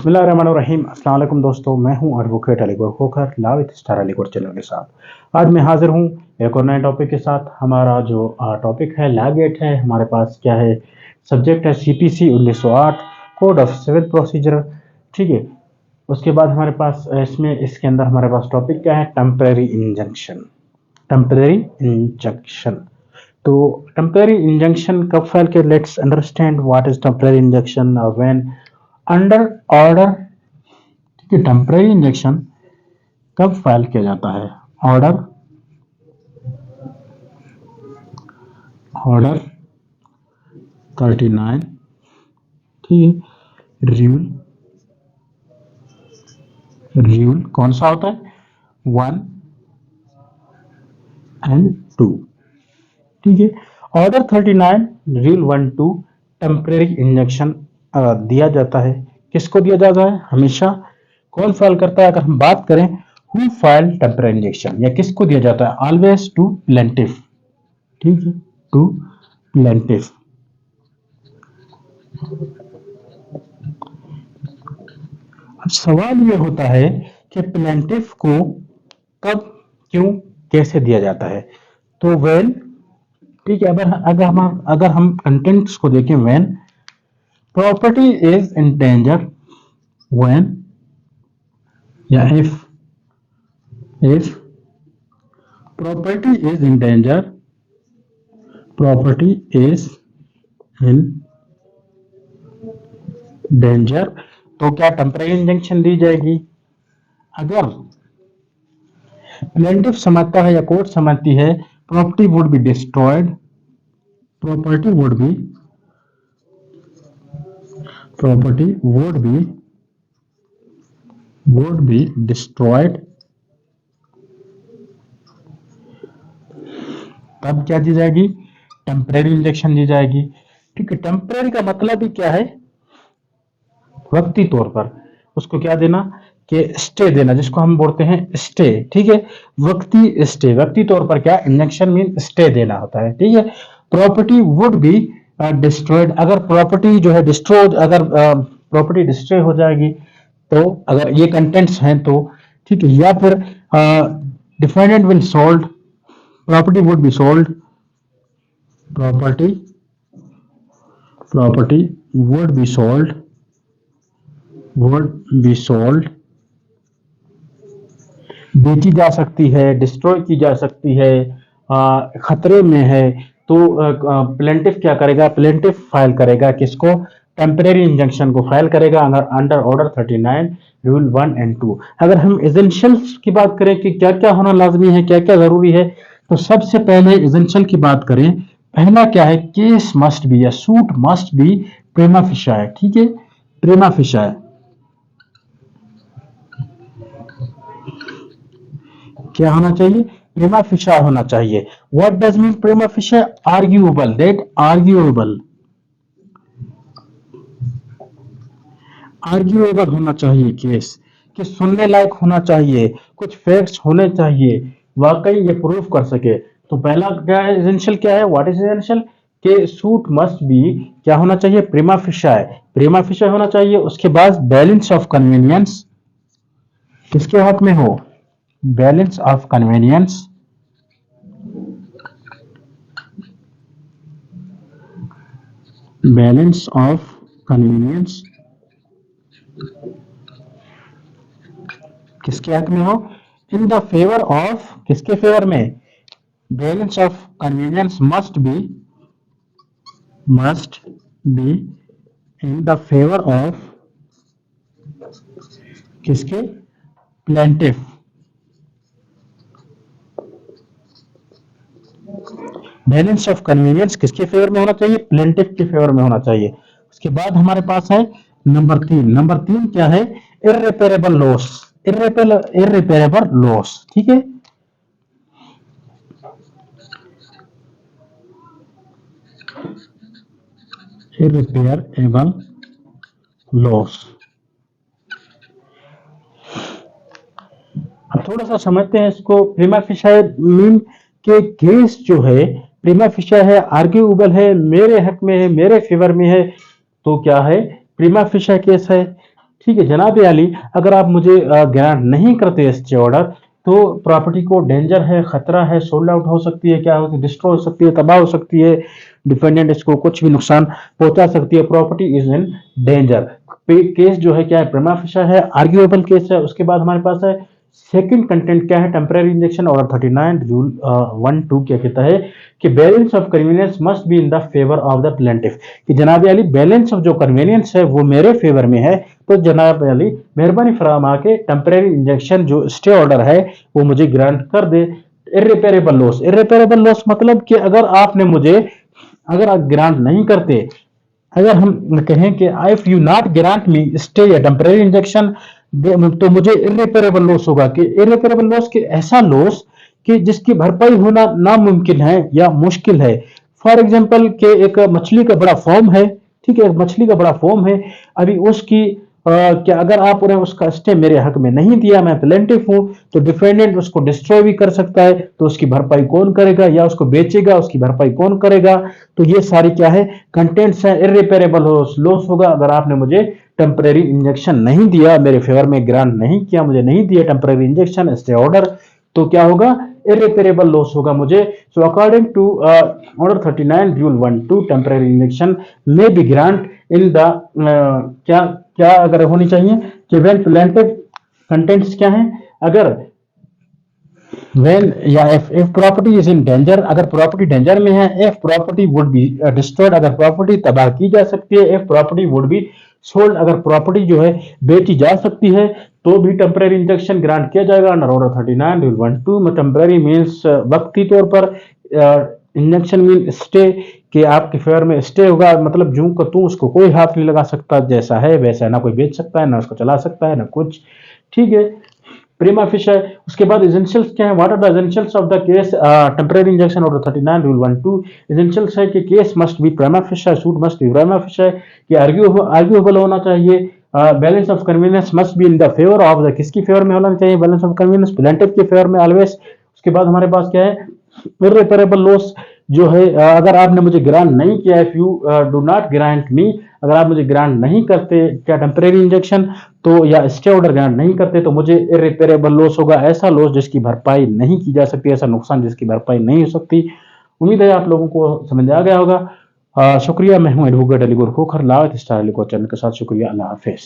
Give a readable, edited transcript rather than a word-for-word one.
बिस्मिल्लाहिर्रहमानिर्रहीम। अस्सलाम वालेकुम दोस्तों, मैं हूं advocate Aligaur Khokhar law with star Aligaur channel के साथ। आज मैं हाजिर हूं एक और नए टॉपिक के साथ। हमारा जो टॉपिक है ला गेट है। हमारे पास क्या है, सब्जेक्ट है CPC 1908 Code of Civil Procedure. ठीक है, उसके बाद हमारे पास इसके अंदर हमारे पास टॉपिक क्या है, टेम्परेरी इंजंक्शन। टेम्परेरी इंजंक्शन, तो टेम्परेरी इंजंक्शन कब फाइल के, let's understand what is temporary injunction when under order. ठीक है, टेम्परेरी इंजंक्शन कब फाइल किया जाता है, ऑर्डर 39। ठीक है, रूल कौन सा होता है, 1 एंड 2। ठीक है, ऑर्डर 39 रूल 1-2 टेम्परेरी इंजंक्शन दिया जाता है। किसको दिया जाता है, हमेशा कौन फाइल करता है। अगर हम बात करें हु फाइल टेम्परेरी इंजंक्शन, या किसको दिया जाता है, ऑलवेज टू प्लेंटिफ। ठीक है, टू प्लेंटिफ। अब सवाल ये होता है कि प्लेंटिफ को कब, क्यों, कैसे दिया जाता है। तो वेन, ठीक है, अगर हम कंटेंट्स को देखें, when property is in danger, when या if property is in danger, property is in danger, तो क्या टेम्परेरी इंजंक्शन दी जाएगी। अगर प्लेंटिफ समझता है या कोर्ट समझती है property would be destroyed, property would be destroyed, तब क्या दी जाएगी, टेम्परेरी इंजेक्शन दी जाएगी। ठीक है, टेम्परेरी का मतलब ही क्या है, वक्ती तौर पर उसको क्या देना, कि स्टे देना, जिसको हम बोलते हैं स्टे। ठीक है, वक्ती स्टे, वक्ती तौर पर क्या, इंजेक्शन मीन स्टे देना होता है। ठीक है, प्रॉपर्टी वुड बी डिस्ट्रॉयड, अगर प्रॉपर्टी जो है डिस्ट्रॉय, अगर प्रॉपर्टी डिस्ट्रॉय हो जाएगी, तो अगर ये कंटेंट्स हैं तो ठीक है, या फिर defendant will sold, property would be sold, property would be sold, बेची जा सकती है, डिस्ट्रॉय की जा सकती है, खतरे में है, तो प्लेंटिफ क्या करेगा, प्लेंटिफ फाइल करेगा किसको, टेम्परेरी इंजंक्शन को फाइल करेगा अंडर ऑर्डर 39 रूल 1 एंड 2। अगर हम एसेंशियल्स की बात करें कि क्या क्या होना लाजमी है, क्या क्या जरूरी है, तो सबसे पहले एसेंशियल की बात करें, पहला क्या है, केस मस्ट बी या सूट मस्ट बी प्रिमा फिशाए। ठीक है, प्रिमा फिशाए, क्या होना चाहिए, प्रिमा फिशाए होना चाहिए। What does mean prima facie, arguable, that arguable होना चाहिए केस, कि सुनने लायक होना चाहिए, कुछ फैक्ट्स होने चाहिए, वाकई ये प्रूफ कर सके। तो पहला क्या है, एसेंशियल क्या है, व्हाट इज एसेंशियल, के सूट मस्ट बी क्या होना चाहिए, प्रिमा फिशाए होना चाहिए। उसके बाद बैलेंस ऑफ कन्वीनियंस किसके हाथ में हो, बैलेंस ऑफ कन्वीनियंस, किसके हक में हो, इन द फेवर ऑफ, किसके फेवर में, balance of convenience must be in the favour of किसके, प्लेंटिफ। बैलेंस ऑफ कन्वीनियंस किसके फेवर में होना चाहिए, प्लेंटिफ के फेवर में होना चाहिए। उसके बाद हमारे पास है नंबर 3 क्या है, इर्रिपेरेबल लॉस। ठीक है, इर्रिपेरेबल लॉस। अब थोड़ा सा समझते हैं इसको। प्रिमा फिशाए मीन के केस जो है प्रिमा फिशाए है, आर्ग्यूएबल है, मेरे हक में है, मेरे फेवर में है, तो क्या है, प्रिमा फिशाए केस है। ठीक है जनाब अली, अगर आप मुझे ग्रांट नहीं करते स्टे ऑर्डर, तो प्रॉपर्टी को डेंजर है, खतरा है, सोल्ड आउट हो सकती है, क्या होती है, डिस्ट्रॉय हो सकती है, तबाह हो सकती है, डिफेंडेंट इसको कुछ भी नुकसान पहुंचा सकती है, property is in danger. Case जो है क्या है, प्रिमा फेशा है, आर्ग्यूएबल केस है। उसके बाद हमारे पास है सेकंड कंटेंट क्या है, टेम्पररी इंजेक्शन ऑर्डर 39 रूल 1(2) क्या कहता है कि balance of convenience must be in the favour of the plaintiff, कि जनाब अली बैलेंस ऑफ जो कन्वीनियंस है वो मेरे फेवर में है, तो जनाब अली मेहरबानी फराम आके टेम्पररी इंजेक्शन जो स्टे ऑर्डर है वो मुझे ग्रांट कर दे। इर्रिपेरेबल लॉस, इर्रिपेरेबल लॉस मतलब कि अगर आपने मुझे, अगर आप ग्रांट नहीं करते, अगर हम कहें कि if you not grant me stay या टेम्पररी इंजेक्शन, तो मुझे इर्रिपेरेबल लॉस होगा, कि इर्रिपेरेबल लॉस के ऐसा लॉस कि जिसकी भरपाई होना नामुमकिन है या मुश्किल है। फॉर एग्जांपल के एक मछली का बड़ा फॉर्म है, ठीक है, मछली का बड़ा फॉर्म है, अभी उसकी क्या अगर आप उन्हें उसका स्टे मेरे हक में नहीं दिया, मैं प्लेंटिफ हूं, तो डिफेंडेंट उसको डिस्ट्रॉय भी कर सकता है, तो उसकी भरपाई कौन करेगा, या उसको बेचेगा उसकी भरपाई कौन करेगा। तो ये सारी क्या है कंटेंट्स है, इर्रिपेरेबल लॉस होगा अगर आपने मुझे टेम्पररी इंजेक्शन नहीं दिया, मेरे फेवर में ग्रांट नहीं किया, मुझे नहीं दिया टेम्पररी इंजेक्शन स्टे ऑर्डर, तो क्या होगा, इर्रिपेरेबल लॉस होगा मुझे। So according to order 39 rule 1(2) temporary injunction may be grant in the क्या क्या अगर होनी चाहिए कि व्हेन प्लेंटिफ कंटेंट्स क्या है, अगर when या if property is in danger, अगर प्रॉपर्टी डेंजर में है, if property would be destroyed, अगर प्रॉपर्टी तबाह की जा सकती है, if property would be sold, अगर प्रॉपर्टी जो है बेची जा सकती है, तो भी टेम्पररी इंजेक्शन ग्रांट किया जाएगा अंडर ऑर्डर 39 रूल 1(2) में। टेम्पररी मींस वक्ती तौर पर, इंजेक्शन मीन स्टे, कि आपके फेवर में स्टे होगा, मतलब जूं का तू उसको कोई हाथ नहीं लगा सकता, जैसा है वैसा, ना कोई बेच सकता है, ना उसको चला सकता है, ना कुछ, ठीक है, प्रीमा फिश है। उसके बाद एसेंशियल्स क्या है, what are the essentials of the case temporary injunction order 39 rule 1(2)। Essentials है कि case must be prima facie है, suit must be prima facie है, कि आर्ग्यूएबल होना चाहिए, balance of convenience must be in the favour of the, किसकी favour में होना चाहिए, बैलेंस ऑफ कन्वीनियंस प्लेंटिफ के फेवर में ऑलवेज। उसके बाद हमारे पास क्या है, इर्रिपेरेबल लॉस जो है, अगर आपने मुझे ग्रांट नहीं किया, if you do not grant मी, अगर आप मुझे ग्रांट नहीं करते क्या टेम्परेरी इंजेक्शन, तो या स्टे ऑर्डर ग्रांट नहीं करते, तो मुझे इर्रिपेरेबल लॉस होगा, ऐसा लॉस जिसकी भरपाई नहीं की जा सकती, ऐसा नुकसान जिसकी भरपाई नहीं हो सकती। उम्मीद है आप लोगों को समझ आ गया होगा। शुक्रिया, मैं हूं advocate Ali Khokhar, life style channel के साथ। शुक्रिया, अल्लाह हाफिज।